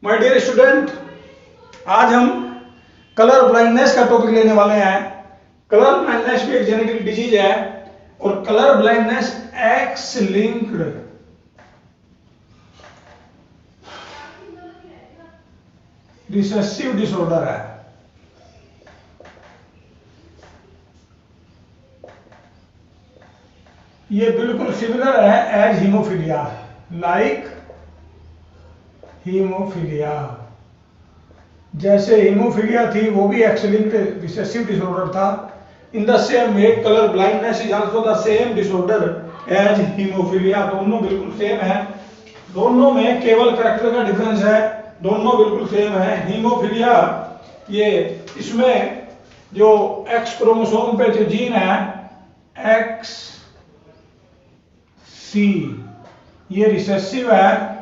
My dear student, आज हम colour blindness का टॉपिक लेने वाले हैं। कलर ब्लाइंडनेस भी एक जेनेटिक डिजीज है और colour blindness X linked recessive disorder है। ये बिल्कुल सिमिलर है एज हीमोफीलिया, लाइक हीमोफीलिया। जैसे हीमोफीलिया थी वो भी एक्स लिंक्ड रिसेसिव डिसऑर्डर था। In the same way colour blindness is also the same disorder as haemophilia. दोनों बिल्कुल सेम है, दोनों में केवल कैरेक्टर का डिफरेंस है, दोनों बिल्कुल सेम है। हीमोफीलिया ये इसमें जो एक्स क्रोमोसोम पे जो जीन है एक्स सी, ये रिसेसिव है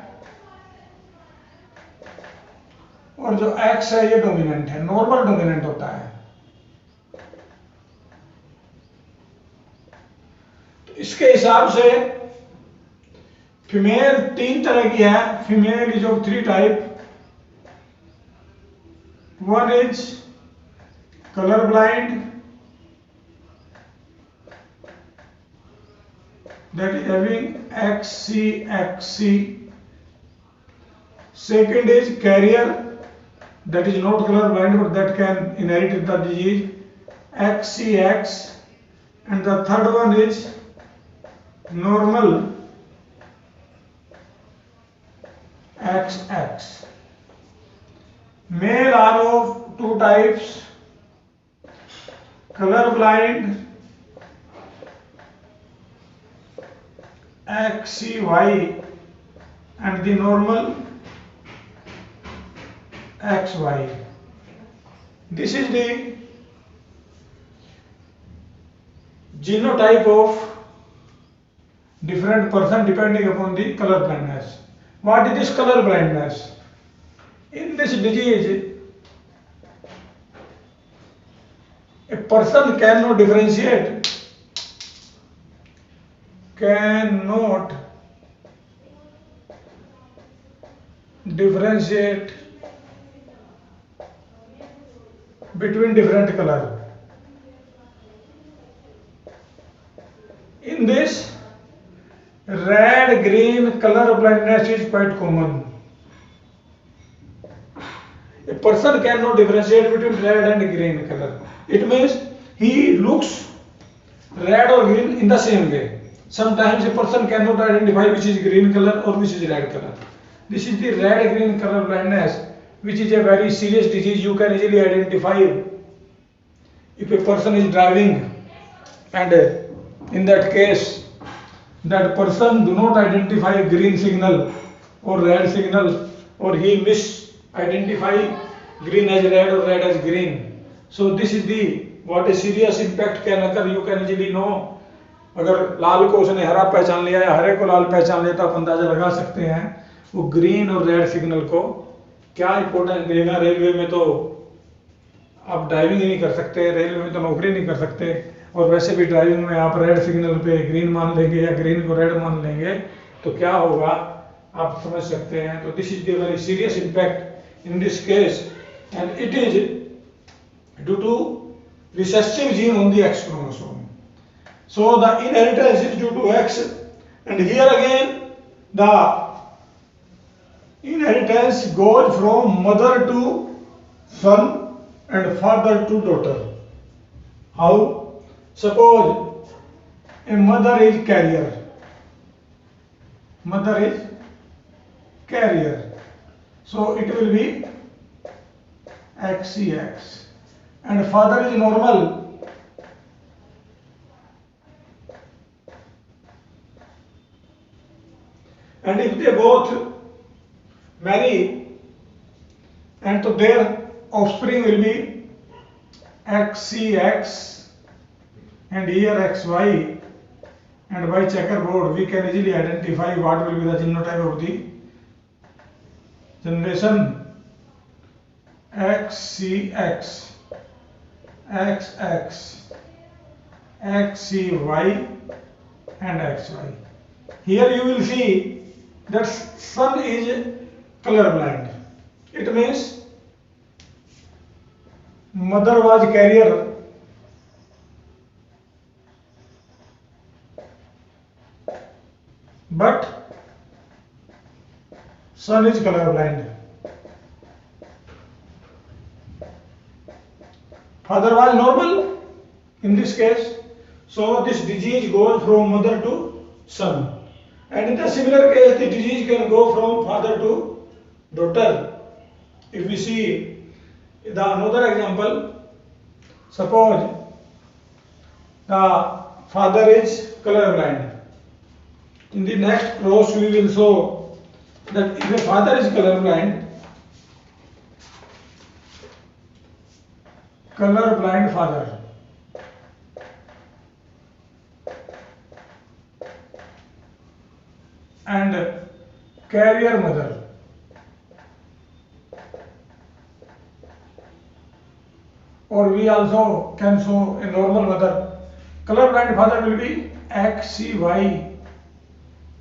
और जो एक्स है ये डोमिनेंट है, नॉर्मल डोमिनेंट होता है। तो इसके हिसाब से फीमेल तीन तरह की है। Female is of three type. One is colour blind, that is having XC. Second is carrier, that is not color blind but that can inherit the disease, XCX. And the third one is normal, XX. Male are of two types, color blind XCY and the normal XY. This is the genotype of different person depending upon the color blindness. What is this color blindness? In this disease, a person cannot differentiate between different color. In this, red green color blindness is quite common. A person cannot differentiate between red and green color. It means he looks red or green in the same way. Sometimes a person cannot identify which is green color or which is red color. This is the red green color blindness, which is a very serious disease. You can easily identify if a person is driving and in that case that person do not identify green signal or red signal, or he misidentify green as red or red as green. So this is the what a serious impact can occur. You can easily know. अगर लाल को उसने हरा पहचान लिया या हरे को लाल पहचान लिया तो आप अंदाजा लगा सकते हैं वो ग्रीन और रेड सिग्नल को क्या इंपॉर्टेंस देगा। रेलवे में तो आप ड्राइविंग ही नहीं कर सकते, रेलवे में तो नौकरी नहीं कर सकते, और वैसे भी ड्राइविंग में आप रेड सिग्नल पे ग्रीन मान लेंगे या ग्रीन को रेड मान लेंगे तो क्या होगा आप समझ सकते हैं। तो this is the very serious impact in this case and it is due to recessive gene on the X chromosome. So the inheritance is due to X, and here again the inheritance goes from mother to son and father to daughter. How? Suppose a mother is carrier. Mother is carrier. So it will be XCX. And father is normal. And if they both marry, and so their offspring will be XCX and here XY, and by checkerboard we can easily identify what will be the genotype of the generation. XCX, XX, XCY and XY. Here you will see that son is color blind. It means mother was carrier, but son is colorblind. Father was normal in this case, so this disease goes from mother to son. And in the similar case, the disease can go from father to daughter. If we see the another example, suppose the father is colorblind. In the next cross, we will show that if a father is colorblind father, and carrier mother, or we also can show a normal mother. Colorblind father will be XCY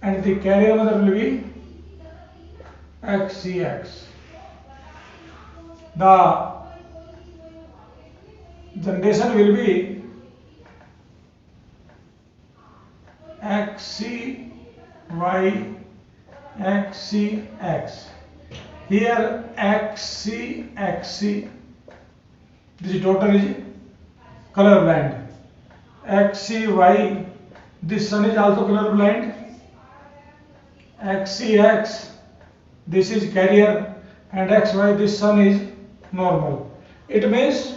and the carrier mother will be XCX. The generation will be XCY XCX. Here XCXC. This daughter is colorblind. XCY. This son is also colorblind. XCX. This is carrier, and XY. This son is normal. It means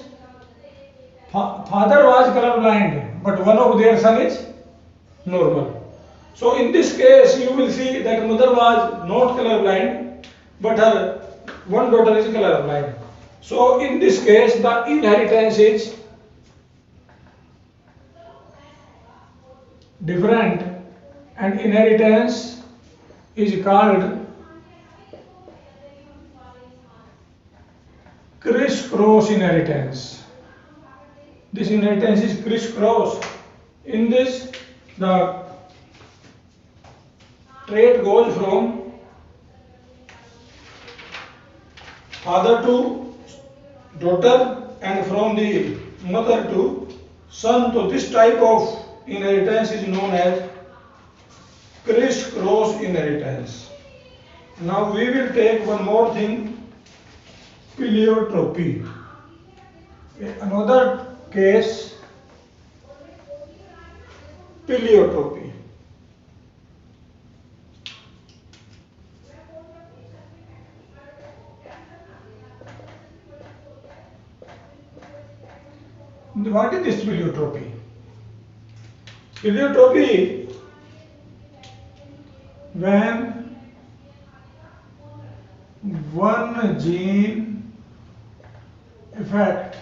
father was colorblind, but one of their son is normal. So in this case, you will see that mother was not colorblind, but her one daughter is colorblind. So in this case, the inheritance is different, and inheritance is called crisscross inheritance. This inheritance is crisscross. In this, the trait goes from father to daughter and from the mother to son. So this type of inheritance is known as crisscross inheritance. Now we will take one more thing, pleiotropy. Another case, pleiotropy. What is this pleiotropy? Pleiotropy, when one gene affects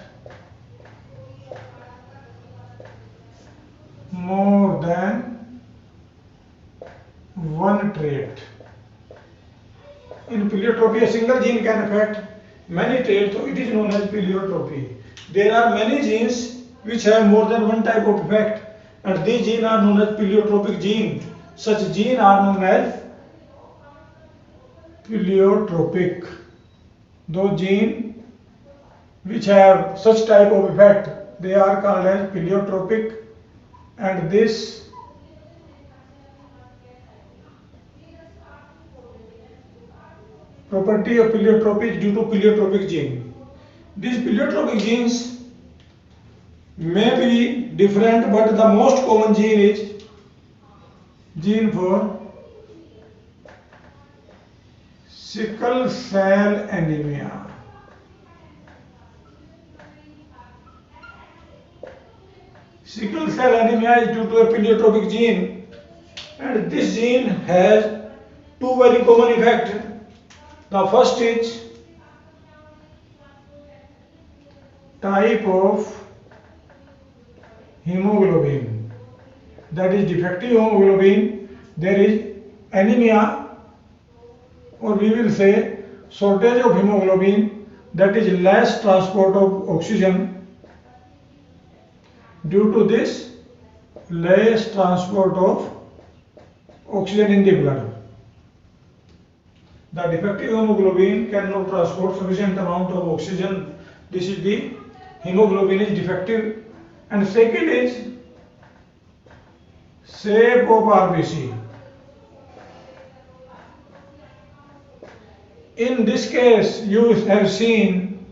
more than one trait. In pleiotropy, a single gene can affect many traits, so it is known as pleiotropy. There are many genes which have more than one type of effect, and these genes are known as pleiotropic genes. Such genes are known as pleiotropic. Those genes which have such type of effect, they are called as pleiotropic, and this property of pleiotropy is due to pleiotropic gene. These pleiotropic genes may be different, but the most common gene is gene for sickle cell anemia. Sickle cell anemia is due to a pleiotropic gene, and this gene has two very common effects. The first is type of hemoglobin, that is defective hemoglobin. There is anemia, or we will say shortage of hemoglobin, that is less transport of oxygen. Due to this less transport of oxygen in the blood, The defective hemoglobin cannot transport sufficient amount of oxygen. This is the hemoglobin is defective. And second is shape of RBC. In this case, you have seen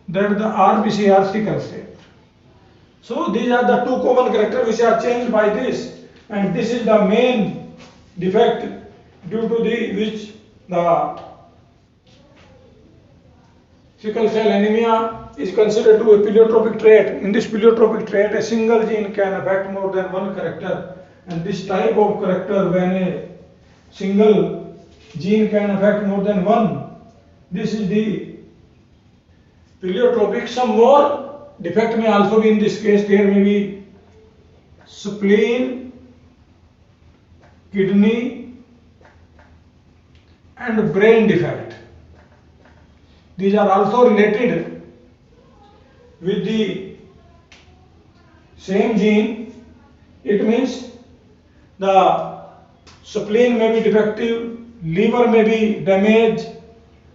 that the RBC are sickle shaped. So these are the two common characters which are changed by this, and this is the main defect due to which the sickle cell anemia is considered to be a pleiotropic trait. In this pleiotropic trait, a single gene can affect more than one character, and this type of character, when a single gene can affect more than one, this is the pleiotropic. Some more defect may also be in this case. There may be spleen, kidney, and brain defect. These are also related with the same gene. It means the spleen may be defective, liver may be damaged,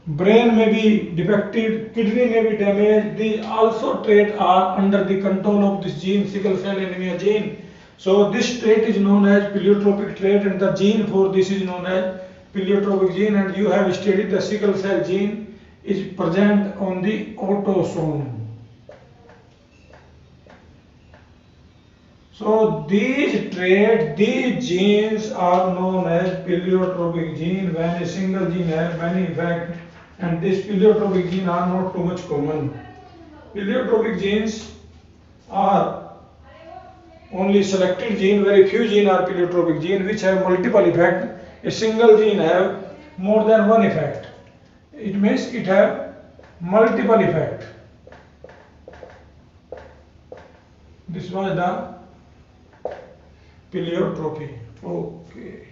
brain may be defective, kidney may be damaged. These also traits are under the control of this gene, sickle cell anemia gene. So this trait is known as pleiotropic trait, and the gene for this is known as pleiotropic gene. And you have studied the sickle cell gene is present on the autosome. So these traits, these genes are known as pleiotropic gene when a single gene has many effects, and these pleiotropic genes are not too much common. Pleiotropic genes are only selected gene. Very few genes are pleiotropic gene which have multiple effects. A single gene have more than one effect. It means it have multiple effect. This was the pleiotropy. Okay.